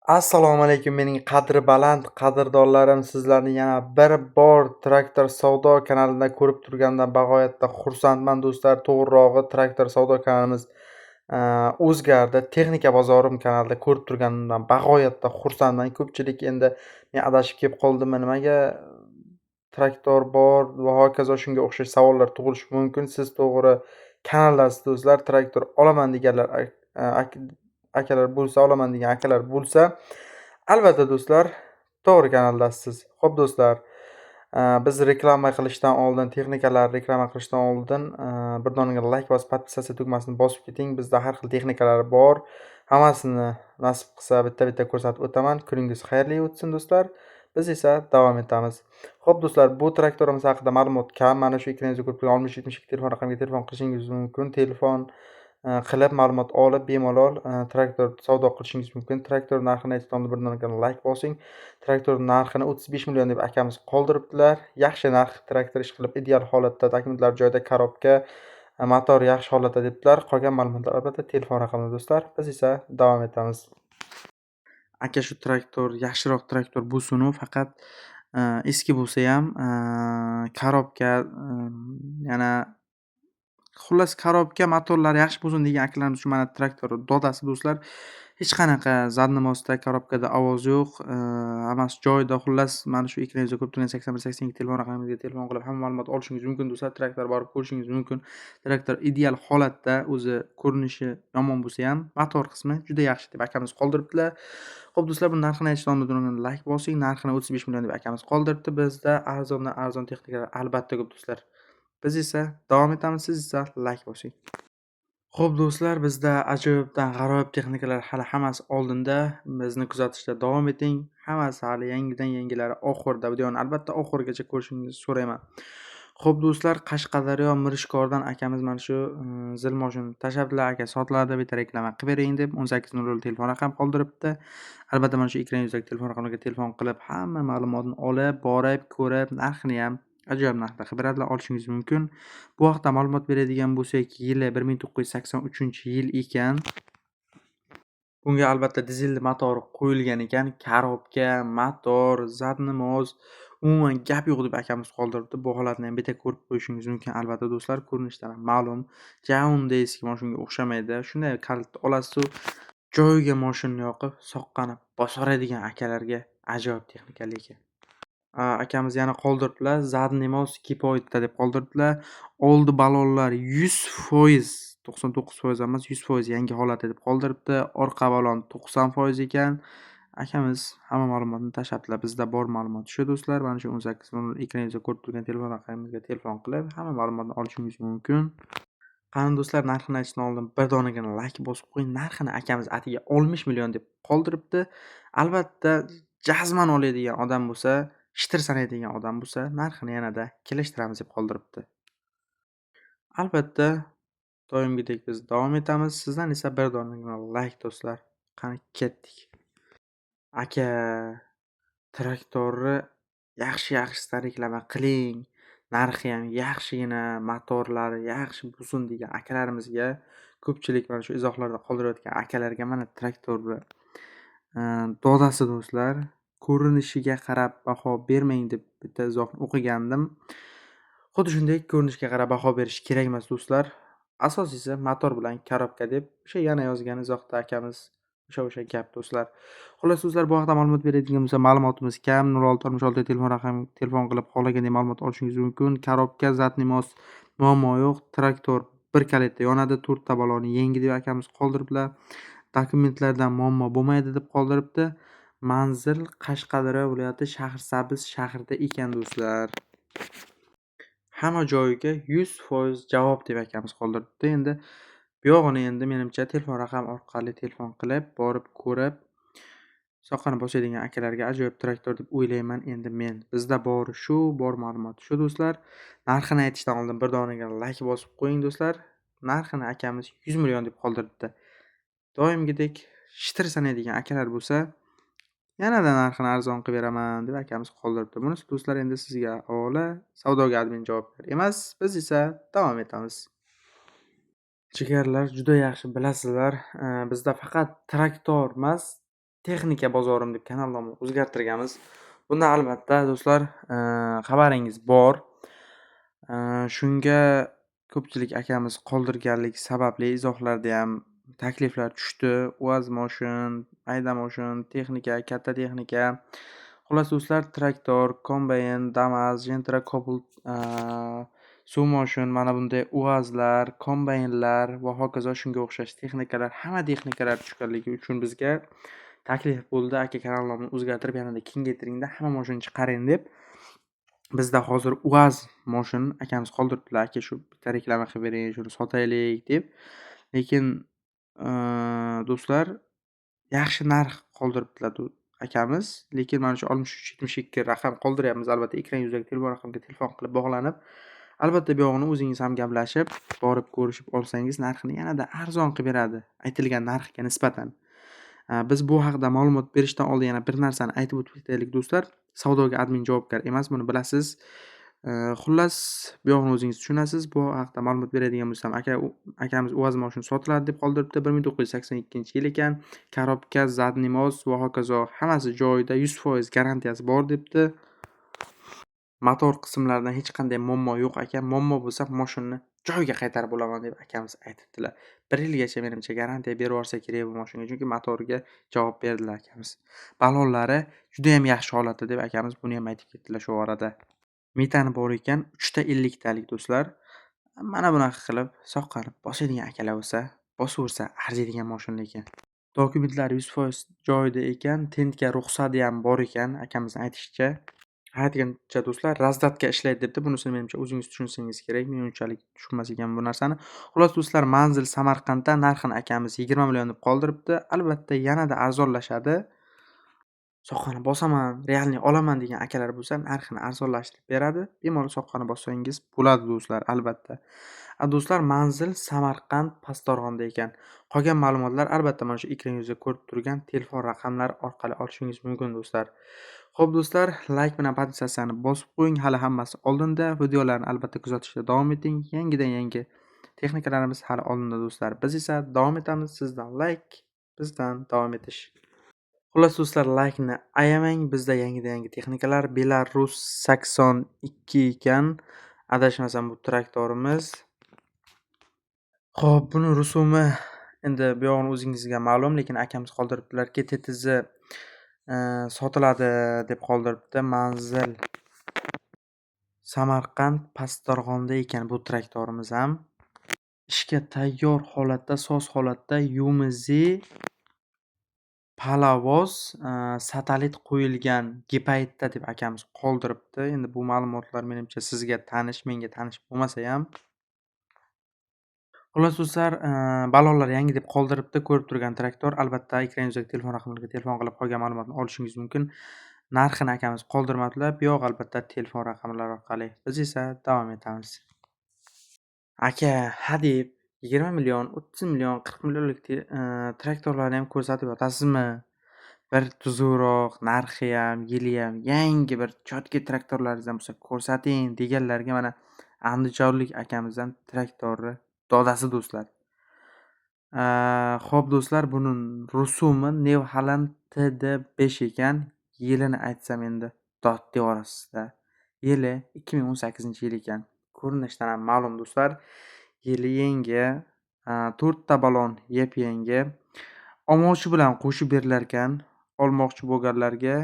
Assalomu alaykum mening qadri baland qadrdonlarim, sizlarni yana bir bor Traktor Savdo kanalida ko'rib turganimdan bag'oyatda xursandman do'stlar. To'g'rirog'i Traktor Savdo kanalimiz o'zgardi. Texnika bozorim kanalida ko'rib turganimdan bag'oyatda xursandman. Ko'pchilik endi men adashib kelib qoldimmi, nimaga traktor bor va hokazo shunga o'xshash savollar tug'ilishi mumkin. Siz to'g'ri kanaldasiz do'stlar. Traktor olaman deganlar akalar bo'lsa, olaman degan akalar bo'lsa, albatta do'stlar, to'g'ri kanaldasiz. Xo'p do'stlar, biz reklama qilishdan oldin, texnikalar reklama qilishdan oldin bir dona like bosib, podpisatsiya tugmasini bosib keting. Bizda har xil texnikalar bor. Hammasini nasib qilsa bitta-bitta ko'rsatib o'taman. Kuningiz xayrli o'tsin do'stlar. Biz esa davom etamiz. Xo'p do'stlar, bu traktorimiz haqida ma'lumot kam. Mana shu ekraningizda ko'rib turgan 6072 telefon raqamiga telefon qilishingiz mumkin. Telefon qilib ma'lumot olib bemalol traktor savdo qilishingiz mumkin. Traktor narxini aytishdan bir dona like bosing. Traktor narxini 35 million deb akamiz qoldiribdilar. Yaxshi narx, traktor ish qilib ideal holatda, dokumentlar joyida, korobka, motor yaxshi holatda debdilar. Qolgan ma'lumotlar albatta telefon raqamida do'stlar. Biz esa davom etamiz. Aka, shu traktor yaxshiroq traktor bo'lsin-u, faqat eski bo'lsa ham korobka, yana xullas korobka, motorlari yaxshi bo'lsin degan akalarimiz uchun mana traktor dodasi do'stlar. Hech qanaqa zadnimosda, korobkada ovoz yo'q. Hammasi joyida. Xullas, mana shu ekraningizda ko'rib turgan 8182 telefon raqamimizga telefon qilib hamma ma'lumot olishingiz mumkin do'stlar. Traktor borib ko'rishingiz mumkin. Traktor ideal holatda, o'zi ko'rinishi yomon bo'lsa ham, motor qismi juda yaxshi deb akamiz qoldiribdilar. Xo'p do'stlar, bu narxini aytishdan oldin like bosing. Narxini 35 million deb akamiz qoldiribdi. Bizda arzondan arzon texnikalar albatta ko'p do'stlar. Biz esa davom etamiz, siz esa like bosing. Xo'p do'stlar, bizda ajoyibdan g'aroyib texnikalar hali hammasi oldinda. Bizni kuzatishda davom eting. Hammasi hali yangidan yangilari oxirida. Videoni albatta oxirigacha ko'rishingizni so'rayman. Xo'p do'stlar, Qashqadaryo Mirishkordan akamiz mana shu zil moshinani tashlabdilar. Aka, sotiladi, bitta reklama qilib bering deb 1800 telefon raqam qoldiribdi. Albatta mana shu ekraningizdagi telefon raqamiga telefon qilib, hamma ma'lumotni olib, borib, ko'rib, narxini ham ajoyib narxda qilib beradilar, olishingiz mumkin. Bu haqda ma'lumot beradigan bo'lsak, yili 1983-yil ekan. Bunga albatta dizelli motor qo'yilgan ekan. Korobka, motor, zadnimoz, umuman gap yo'q deb akamiz qoldiribdi. Bu holatni ham bitta ko'rib qo'yishingiz mumkin. Albatta do'stlar, ko'rinishdan ham ma'lum. Jaunday eski mashinaga o'xshamaydi. Shunday kalitni olasiz-u, joyiga mashinani yoqib, soqqani bosoradigan akalarga ajoyib texnika lekin. Akamiz yana qoldiribdilar. Zadnimoz kipoyitda deb qoldiribdilar. Oldi balonlar 100%, 99% emas, 100% yangi holatda deb qoldiribdi. Orqa balon 90% ekan. Akamiz hamma ma'lumotni tashlabdilar. Bizda bor ma'lumot shu do'stlar. Mana shu 1800 ekraningizda ko'rib turgan telefon raqamimizga telefon qilib, hamma ma'lumotni olishingiz mumkin. Qani do'stlar, narxini aytishdan oldin bir donagina like bosib qo'ying. Narxini akamiz atiga 60 million deb qoldiribdi. Albatta, jazman oladigan odam bo'lsa, shitir sanaydigan odam bo'lsa, narxini yanada kelishtiramiz deb qoldiribdi. Albatta, doimgidek biz davom etamiz. Sizdan esa bir donagina like do'stlar. Qani ketdik. Aka, traktorni yaxshi-yaxshisidan reklama qiling. Narxi ham yaxshigina, motorlari yaxshi bo'lsin degan akalarimizga, ko'pchilik mana shu izohlarda qoldirayotgan akalarga mana traktorni dodasi do'stlar. Ko'rinishiga qarab baho bermang deb bitta izohni o'qigandim. Xuddi shunday ko'rinishga qarab baho berish kerak emas do'stlar. Asosiysi motor bilan korobka deb o'sha yana yozgan izohda akamiz o'sha gap do'stlar. Xullas do'stlar, bu haqda ma'lumot beradigan bo'lsa, ma'lumotimiz kam. 0666 telefon raqamiga telefon qilib xohlagandek ma'lumot olishingiz mumkin. Korobka, zadnimoz muammo yo'q. Traktor bir kalitda yonadi. 4 ta baloni yangi deb akamiz qoldiribdilar. Dokumentlardan muammo bo'lmaydi deb qoldiribdi. Manzil Qashqadaryo viloyati Shahrisabz shahrida ekan do'stlar. Hamma joyiga 100% javob deb akamiz qoldiribdi. Endi bu yog'ini endi menimcha telefon raqam orqali telefon qilib, borib ko'rib, soqqani bosadigan akalarga ajoyib traktor deb o'ylayman endi men. Bizda bori shu, bor ma'lumot shu do'stlar. Narxini aytishdan oldin bir donagina like bosib qo'ying do'stlar. Narxini akamiz 100 million deb qoldiribdi. Doimgidek shitir sanaydigan akalar bo'lsa, yanada narxini arzon qilib beraman deb akamiz qoldiribdi. Bunisi do'stlar endi sizga havola. Savdoga admin javobgar emas. Biz esa davom etamiz. Jigarlar, juda yaxshi bilasizlar, bizda faqat traktor emas, Texnika bozorim deb kanal nomini o'zgartirganmiz. Bunda albatta do'stlar, xabaringiz bor. Shunga ko'pchilik akamiz qoldirganligi sababli izohlarda ham takliflar tushdi. UAZ moshin, mayda moshin, texnika, katta texnika. Xullas do'stlar, traktor, kombayn, Damas, Gentra, Cobalt, suv moshin, mana bunday UAZlar, kombaynlar va hokazo shunga o'xshash texnikalar, hamma texnikalar tushganligi uchun bizga taklif bo'ldi. Aka, kanal nomini o'zgartirib yanada kengaytiring-da, hamma moshin chiqaring deb. Bizda hozir UAZ moshin akamiz qoldiribdilar. Aka, shu bitta reklama qilib bering, shuni sotaylik deb. Lekin do'stlar, yaxshi narx qoldiribdilar akamiz. Lekin mana shu 6372 raqam qoldiryapmiz. Albatta, ekran yuzidagi telefon raqamiga telefon qilib bog'lanib, albatta bu yog'ini o'zingiz ham gaplashib, borib ko'rishib olsangiz narxini yanada arzon qilib beradi, aytilgan narxga nisbatan. Biz bu haqida ma'lumot berishdan oldin yana bir narsani aytib o'tib ketaylik do'stlar. Savdoga admin javobgar emas, buni bilasiz. Xullas, bu yog'ini o'zingiz tushunasiz. Bu haqida ma'lumot beradigan bo'lsam, akamiz UAZ moshin sotiladi deb qoldiribdi. 1982-yil ekan. Korobka, zadniy mos va hokazo hammasi joyida, 100% garantiyasi bor debdi. Motor qismlaridan hech qanday muammo yo'q aka. Muammo bo'lsa moshinni joyiga qaytarib olaman deb akamiz aytibdilar. 1 yilgacha menimcha garantiya berib yuborsa kerak bu moshinga, chunki motoriga javob berdilar akamiz. Balonlari juda ham yaxshi holatda deb akamiz buni ham aytib ketdilar shu orada. Metani bor ekan, 3 ta 50 talik do'stlar. Mana bunaqa qilib, soqqanib bosadigan akalar bo'lsa, bosaversa arziydigan moshin lekin. Dokumentlari 100% joyida ekan, tentga ruxsati ham bor ekan akamizning aytishicha. Aytgancha do'stlar, razdatka ishlaydi debdi. Bunisini menimcha o'zingiz tushunsangiz kerak. Men unchalik tushunmas ekanman bu narsani. Xullas do'stlar, manzil Samarqandda, narxini akamiz 20 million deb qoldiribdi. Albatta yanada arzonlashadi. Soqqani bosaman, realni olaman degan akalar bo'lsa, narxini arzonlashtirib beradi. Bemalol soqqani bossangiz bo'ladi do'stlar, albatta. Do'stlar, manzil Samarqand Pastorg'onda ekan. Qolgan ma'lumotlar albatta mana shu ekran yuzida ko'rib turgan telefon raqamlari orqali olishingiz mumkin do'stlar. Xo'p do'stlar, like bilan podpisatsiyani bosib qo'ying. Hali hammasi oldinda. Videolarni albatta kuzatishda davom eting. Yangidan yangi texnikalarimiz hali oldinda do'stlar. Biz esa davom etamiz. Sizdan like, bizdan davom etish. Xullas do'stlar, like'ni ayamang. Bizda yangidan yangi texnikalar. Belarus 82 ekan. Adashmasam bu traktorimiz. Xo'p, buni rusumi endi bu yog'ini o'zingizga ma'lum, lekin akamiz qoldiribdilar-ki, TTZ sotiladi deb qoldiribdi. Manzil Samarqand Pastorg'onda ekan bu traktorimiz ham. Ishga tayyor holatda, soz holatda UMZ Palavoz satelit qo'yilgan Gepaitda deb akamiz qoldiribdi. Endi bu ma'lumotlar menimcha sizga tanish, menga tanish bo'lmasa ham. Xullas do'stlar, balonlar yangi deb qoldiribdi. Ko'rib turgan traktor. Albatta, ekran yuzidagi telefon raqamlariga telefon qilib qolgan ma'lumotni olishingiz mumkin. Narxini akamiz qoldirmadilar. Bu yoq albatta telefon raqamlari orqali. Biz esa davom etamiz. Aka, hadeb 20 million, 30 million, 40 millionlik traktorlarni ham ko'rsatib yotasizmi? Bir tuzukroq, narxi ham, yili ham yangi bir chotki traktorlaringiz bo'lsa ko'rsating deganlarga mana andijonlik akamizdan traktorni dodasi do'stlar. Xo'p do'stlar, buni rusumi New Holland TD5 ekan. Yilini aytsam endi dod devorasizda. Yili 2018-yil ekan. Ko'rinishdan ham ma'lum do'stlar. Yili yangi, 4 ta balon yep-yangi. Omochi bilan qo'shib berilar ekan. Olmoqchi bo'lganlarga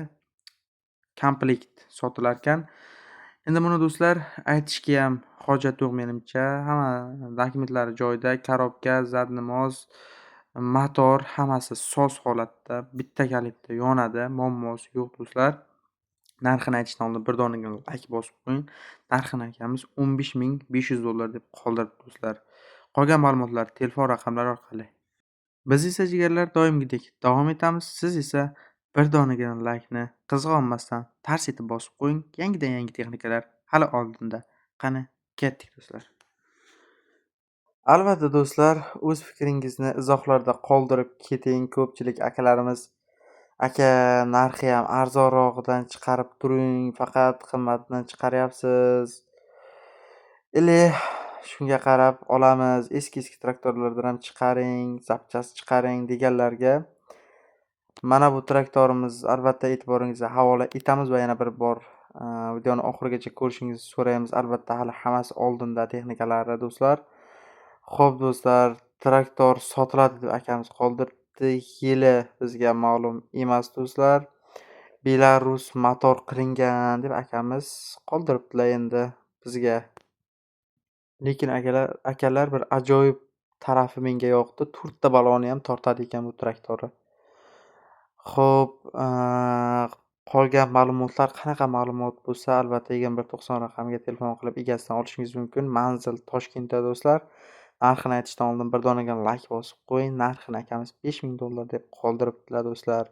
komplekt sotilar ekan. Endi buni do'stlar aytishga ham hojat yo'q menimcha. Hamma dokumentlari joyida, korobka, zadniy mos, motor hammasi soz holatda, bitta kalitda yonadi, muammosi yo'q do'stlar. Narxini aytishdan oldin bir donagina like bosib qo'ying. Narxini akamiz $15,500 deb qoldiribdi do'stlar. Qolgan ma'lumotlar telefon raqamlari orqali. Biz esa jigarlar doimgidek davom etamiz. Siz esa bir donagina like'ni qizg'onmasdan tars etib bosib qo'ying. Yangidan yangi texnikalar hali oldinda. Qani, ketdik do'stlar. Albatta do'stlar, o'z fikringizni izohlarda qoldirib keting. Ko'pchilik akalarimiz, aka, narxi ham arzonrog'idan chiqarib turing, faqat qimmatdan chiqaryapsiz. Shunga qarab olamiz. Eski traktorlardan ham chiqaring, zapchast chiqaring deganlarga Mana bu traktorimiz albatta e'tiboringizga havola etamiz va yana bir bor videoni oxirigacha ko'rishingizni so'raymiz. Albatta hali hammasi oldinda texnikalari do'stlar. Xo'p do'stlar, traktor sotiladi deb akamiz qoldiribdi. Yili bizga ma'lum emas do'stlar. Belarus motor qilingan deb akamiz qoldiribdilar endi bizga. Lekin akalar bir ajoyib tarafi menga yoqdi. 4 ta baloni ham tortadi ekan bu traktorni. Xo'p, qolgan ma'lumotlar qanaqa ma'lumot bo'lsa, albatta 2190 raqamiga telefon qilib egasidan olishingiz mumkin. Manzil Toshkentda do'stlar. Narxini aytishdan oldin bir donaga layk bosib qo'ying. Narxini akamiz $5000 deb qoldiribdilar do'stlar.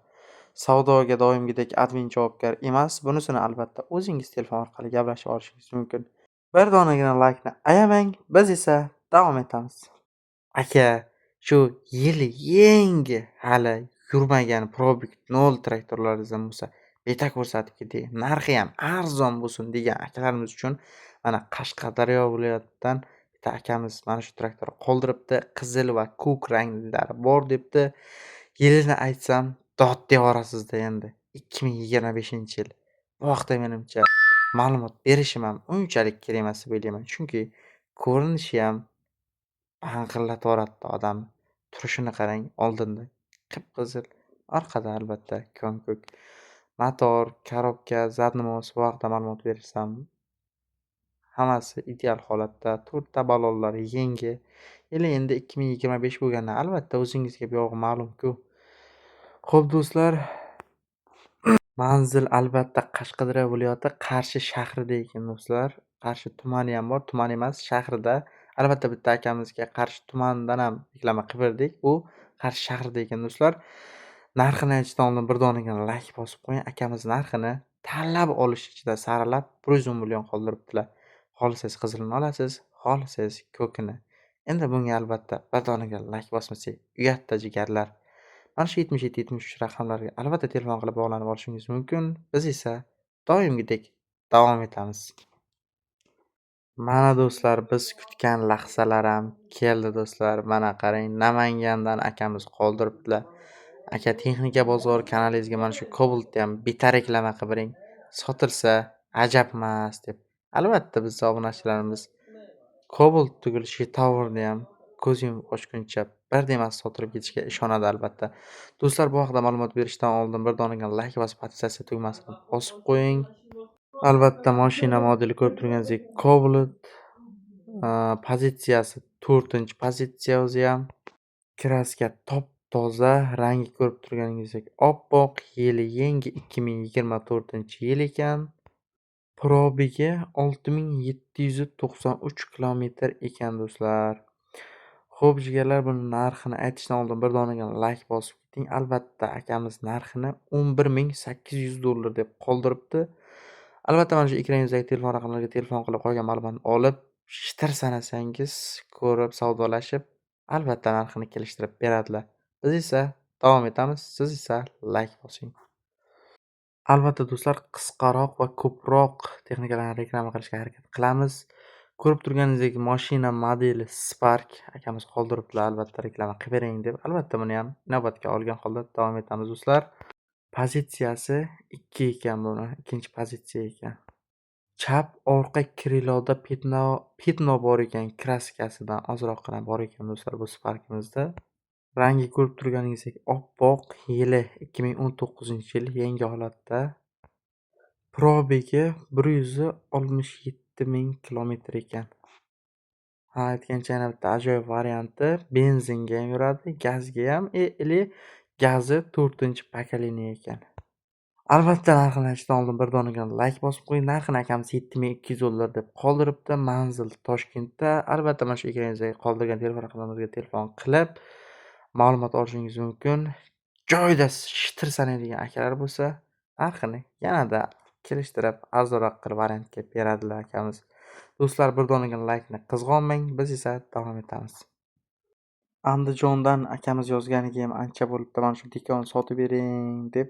Savdoga doimgidek admin javobgar emas. Bunisini albatta o'zingiz telefon orqali gaplashib olishingiz mumkin. Bir donagina laykni ayamang. Biz esa davom etamiz. Aka, shu yili yangi hali yurmagan probek 0 traktorlaringizdan bo'lsa, beta ko'rsatib keting. Narxi ham arzon bo'lsin degan akalarimiz uchun mana Qashqadaryo viloyatidan bitta akamiz mana shu traktorni qoldiribdi. Qizil va ko'k ranglari bor debdi. Yilini aytsam dod devorasizda endi. 2025-yil. Bu haqda menimcha ma'lumot berishim ham unchalik kerak emas deb o'ylayman. Chunki ko'rinishi ham anqillatvoradida odamni. Turishini qarang, oldinda qip-qizil, orqada albatta ko'm-ko'k. Motor, korobka, zadnimoz bu haqda ma'lumot bersam, hammasi ideal holatda. 4 ta balonlar yangi. Endi 2025 bo'lganda albatta o'zingizga bu yog'i ma'lum-ku. Xo'p do'stlar, manzil albatta Qashqadaryo viloyati Qarshi shahrida ekan do'stlar. Qarshi tumani ham bor, tuman emas, shahrida. Albatta bitta akamizga Qarshi tumanidan ham reklama qilib berdik. U Qarshi shahrida ekan do'stlar. Narxini aytishdan oldin bir donaga layk bosib qo'ying. Akamiz narxini tanlab olish ichida saralab 110 million qoldiribdilar. Xohlasangiz qizilini olasiz, xohlasangiz ko'kini. Endi bunga albatta bir donaga layk bosmasak, uyatda jigarlar. Mana shu 77-73 raqamlarga albatta telefon qilib bog'lanib olishingiz mumkin. Biz esa doimgidek davom etamiz. Mana do'stlar, biz kutgan lahzalar ham keldi do'stlar. Mana qarang, Namangandan akamiz qoldiribdilar. Aka, Texnika bozor kanalingizga mana shu Cobalt'ni ham bitta reklama qilib bering. Sotilsa ajabmas deb. Albatta bizning obunachilarimiz Cobalt tugul Shitower'ni ham ko'z yumib ochguncha birda emas sotilib ketishiga ishonadi albatta. Do'stlar, bu haqida ma'lumot berishdan oldin bir donaga layk bosib, podpisatsiya tugmasini bosib qo'ying. Albatta mashina modeli ko'rib turganingizdek Cobalt, pozitsiyasi 4-pozitsiya o'zi ham. Kraska top-toza, rangi ko'rib turganingizdek oppoq, yili yangi 2024-yil ekan. Probegi 6793 kilometr ekan do'stlar. Xo'p jigarlar, buni narxini aytishdan oldin bir donaga layk bosib keting. Albatta akamiz narxini $11800 deb qoldiribdi. Albatta mana shu ekraningizdagi telefon raqamlariga telefon qilib qolgan ma'lumotni olib, shitir sanasangiz ko'rib, savdolashib, albatta narxini kelishtirib beradilar. Biz esa davom etamiz. Siz esa layk bosing. Albatta do'stlar, qisqaroq va ko'proq texnikalarni reklama qilishga harakat qilamiz. Ko'rib turganingizdek mashina modeli Spark akamiz qoldiribdilar, albatta reklama qilib bering deb. Albatta buni ham inobatga olgan holda davom etamiz do'stlar. Pozitsiyasi 2 ekan buni, ikkinchi pozitsiya ekan. Chap orqa kriloda petno bor ekan, kraskasidan ozroqgina bor ekan do'stlar bu Sparkimizda. Rangi ko'rib turganingizdek oppoq, yili 2019-yil yangi holatda. Probegi 167 ming kilometr ekan. Ha, aytgancha yana bitta ajoyib varianti, benzinga ham yuradi, gazga ham, или gazi 4-pokoleniya ekan. Albatta narxini aytishdan oldin bir donaga layk bosib qo'ying. Narxini akamiz $7200 deb qoldiribdi. Manzil Toshkentda. Albatta mana shu ekraningizdagi qoldirgan telefon raqamlarimizga telefon qilib ma'lumot olishingiz mumkin. Joyida shitir sanaydigan akalar bo'lsa, narxini yanada kelishtirib, arzonroq qilib variantga beradilar akamiz. Do'stlar, bir donaga laykni qizg'onmang, biz esa davom etamiz. Andijondan akamiz yozganiga ham ancha bo'libdi. Mana shu dekonni sotib bering deb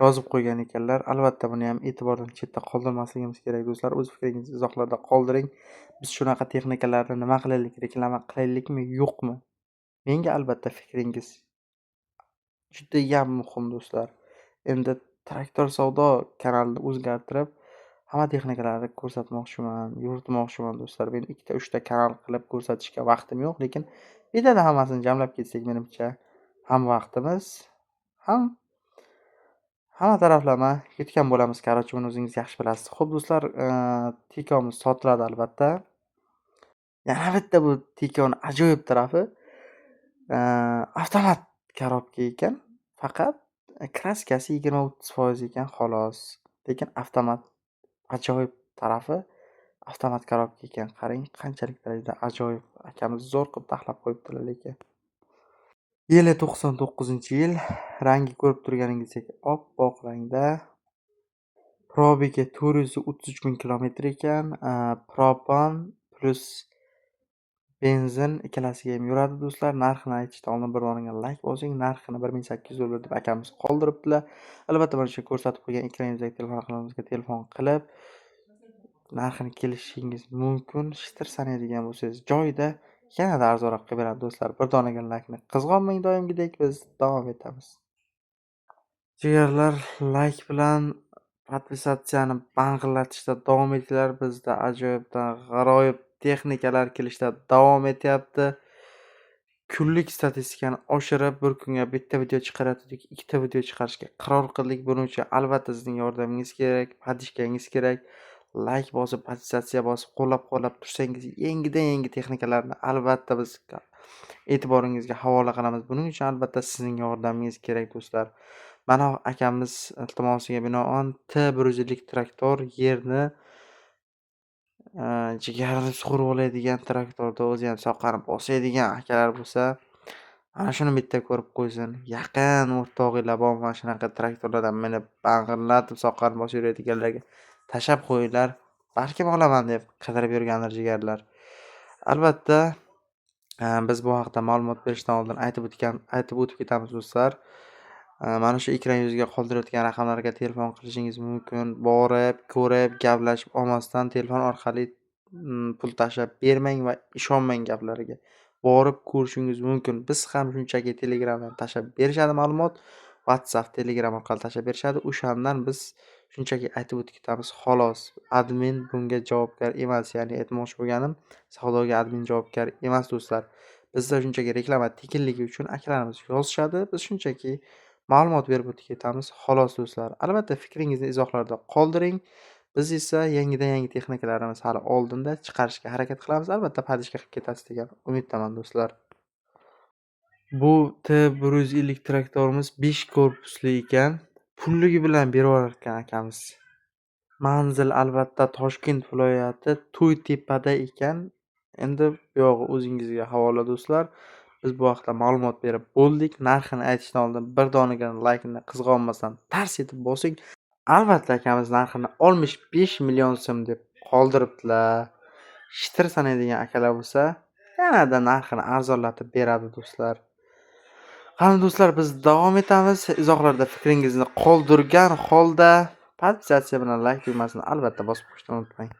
yozib qo'ygan ekanlar. Albatta buni ham e'tibordan chetda qoldirmasligimiz kerak do'stlar. O'z fikringizni izohlarda qoldiring. Biz shunaqa texnikalarni nima qilaylik, reklama qilaylikmi, yo'qmi? Menga albatta fikringiz judayam muhim do'stlar. Endi Traktor Savdo kanalini o'zgartirib, hamma texnikalarni ko'rsatmoqchiman, yuritmoqchiman do'stlar. Men 2-3 ta kanal qilib ko'rsatishga vaqtim yo'q, lekin bitada hammasini jamlab ketsak, menimcha ham vaqtimiz, ham hamma taraflama yutgan bo'lamiz. Короче, buni o'zingiz yaxshi bilasiz. Xo'p do'stlar, Tikomiz sotiladi albatta. Yana bitta bu Tikoni ajoyib tarafi, avtomat korobka ekan. Faqat kraskasi 20-30% ekan xolos. Lekin avtomat ajoyib tarafi avtomat korobka ekan. Qarang, qanchalik darajada ajoyib. Akamiz zo'r qilib taxlab qo'yibdilar lekin. Yili 99-yil. Rangi ko'rib turganingizdek oppoq rangda. Probegi 433,000 kilometr ekan. Propan plus benzin ikkalasiga ham yuradi do'stlar. Narxini aytishdan oldin bir o'rniga like bosing. Narxini $1800 deb akamiz qoldiribdilar. Albatta mana shu ko'rsatib qo'ygan ekranimizdagi telefon raqamimizga telefon qilib narxini kelishishingiz mumkin. Shitir sanaydigan bo'lsangiz joyida yanada arzonroq qilib beradi do'stlar. Bir donaga like ni qizg'onmang, doimgidek biz davom etamiz. Jigarlar, like bilan podpisatsiyani bang'illatishda davom etinglar. Bizda ajoyibdan g'aroyib texnikalar kelishda davom etyapti. Kunlik statistikani oshirib, bir kunga bitta video chiqarayotgandik, 2 ta video chiqarishga qaror qildik. Buning uchun albatta sizning yordamingiz kerak, podishkangiz kerak. Like bosib, podpisatsiya bosib, qo'llab-quvvatlab tursangiz, yangidan-yangi texnikalarni albatta biz e'tiboringizga havola qilamiz. Buning uchun albatta sizning yordamingiz kerak do'stlar. Mana akamiz iltimosiga binoan T100lik traktor yerni jigarni sug'urib oladigan traktorda o'zi ham soqqani bosadigan akalar bo'lsa, ana shuni bitta ko'rib qo'ysin. Yaqin o'rtog'inglar bor mana shunaqa traktorlardan minib bang'illatib soqqani bosib yuradiganlarga tashab qo'yinglar. Balkim olaman deb qidirib yurgandir jigarlar. Albatta, biz bu haqda ma'lumot berishdan oldin aytib o'tib ketamiz do'stlar. Mana shu ekran yuziga qoldirayotgan raqamlarga telefon qilishingiz mumkin. Borib, ko'rib, gaplashib olmasdan telefon orqali pul tashlab bermang va ishonmang gaplariga. Borib ko'rishingiz mumkin. Biz ham shunchaki Telegramdan tashlab berishadi ma'lumot, WhatsApp, Telegram orqali tashlab berishadi. O'shandan biz shunchaki aytib o'tib ketamiz xolos. Admin bunga javobgar emas. Ya'ni aytmoqchi bo'lganim, savdoga admin javobgar emas do'stlar. Bizda shunchaki reklama tekinligi uchun akalarimiz yozishadi. Biz shunchaki ma'lumot berib o'tib ketamiz xolos do'stlar. Albatta fikringizni izohlarda qoldiring. Biz esa yangidan-yangi texnikalarimiz hali oldinda chiqarishga harakat qilamiz. Albatta podishka qilib ketasiz degan umiddaman do'stlar. Bu T150 traktorimiz 5 korpusli ekan. Pulligi bilan berib ekan akamiz. Manzil albatta Toshkent viloyati To'ytepada ekan. Endi bu yog'i o'zingizga havola do'stlar. Biz bu haqda ma'lumot berib bo'ldik. Narxini aytishdan oldin bir donaga like-ni qizg'onmasdan tars etib bosing. Albatta akamiz narxini 65 million so'm deb qoldiribdilar. Shitir sanaydigan akalar bo'lsa, yanada narxini arzonlatib beradi do'stlar. Qani do'stlar, biz davom etamiz. Izohlarda fikringizni qoldirgan holda podpisatsiya bilan like tugmasini albatta bosib qo'yishni unutmang.